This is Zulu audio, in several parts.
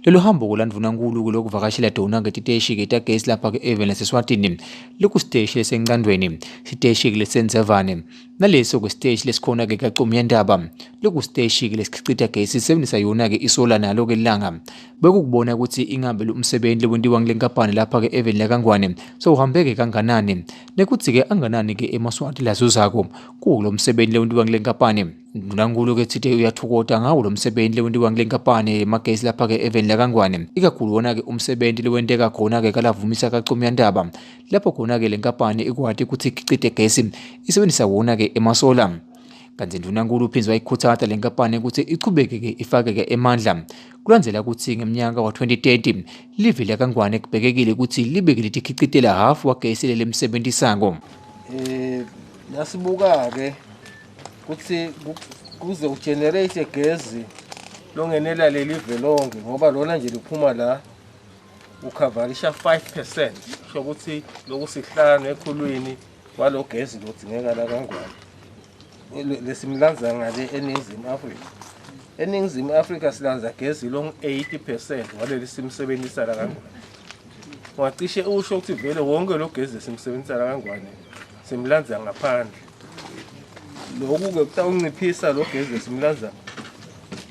Lelo hambo kulandvunankulu lokuvakashela dona ngetiteshi ke tagesi lapha ke Even naseSwatini lokusiteshi lesencandweni siteshi ke lesenzevane naleso kwesiteshi lesikhona ke kaCumyandaba lokusiteshi ke lesichicita gesi sisebenzisa yona ke isola nalo ke langa bekukubona ukuthi ingabe lo umsebenzi lewentiwa ngelenkampani lapha ke Even laKangwane so uhambeke kanganani nekuthi ke anganani ke eMaswati lazuzako kulo msebenzi lewentiwa ngelenkampani. Ndvunankhulu ke thithe uyathukota ngawo lo msebenzi lewentiwa ngelenkampani emagesi lapha ke Even laKangwane ikakhulu wona ke umsebenzi lewenteka khona ke kalavumisa kaCumyandaba lapho khona ke lenkampani ikwati ukuthi ikhicite gesi isebenzisa wona ke emasola. Kanti ndvunankhulu uphindze wayikhuthaza lenkampani ukuthi ichubeke ke ifake ke emandla kulandzela ukuthi ngeminyaka wa-2030 live laKangwane kubhekekile ukuthi libe ke litikhicitela half wagesi lelemsebenzisako. Nasibuka ke kuthi kuze ugenerate gesi longenela leli velonke ngoba lona nje liphuma la ukhavarisha 5% sho ukuthi lokusihlanu ekhulwini kwalo gesi lodzingeka la Kangwane lesimlanza ngale eNingizimu Afrika. eNingizimu Afrika silanza gesi long 80% waleli simsebenzisa la Kangwane. Wacishe usho ukuthi vele wonke lo gesi simsebenzisa la Kangwane simlanza ngaphandle. Lokhu ke kutawunciphisa lo gesi simlanza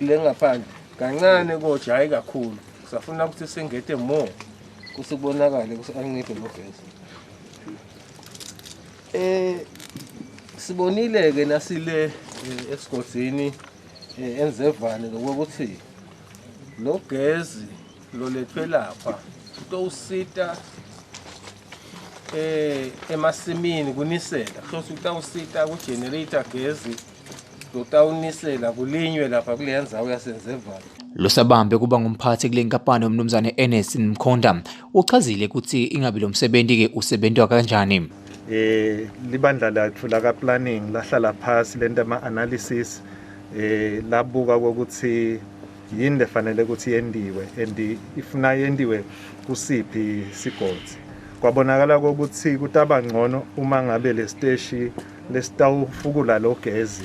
lengaphandle kancane kojayi kakhulu safuna ukuthi sengete more kusibonakale ukuthi anciphe lo gesi. Sibonile ke nasile esigodini enzevane lokuthi lo gesi lo lethwe lapha utosita emasimini kunisela hlose utawusita ku generator gesi lotawunisela kulinywe lapha kule ndzawo yasenzevane. Losabambe kuba ngumphathi kule nkampani umnumzane Ernest Mkhonda uchazile ukuthi ingabe lo msebenzi ke usebenzwa kanjani. Libandla lathu la planning lahlala phasi lento ama analysis labuka ukuthi yini lefanele ukuthi yendiwe and ifuna yendiwe kusiphi sigodi. Kwabonakala ukuthi kutaba ngcono uma ngabe le station lesitawufukula lo gesi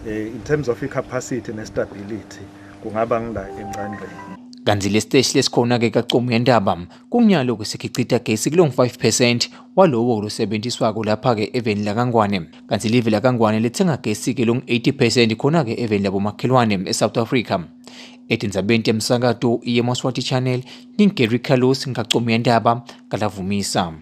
in terms of capacity ne stability kungaba ngila encandweni. Kanti le siteshi lesikhona ke kaCumyandaba kumnyalo kwesikhicita gesi kulong 5% walowo losebenziswako lapha ke Even laKangwane kanti live laKangwane lithenga gesi ke long 80% khona ke Even labomakhelwane eSouth Africa. Etindzabeni temsakato yeMaswati Channel ngingeri Carlos ngaCumyandaba kalavumisa.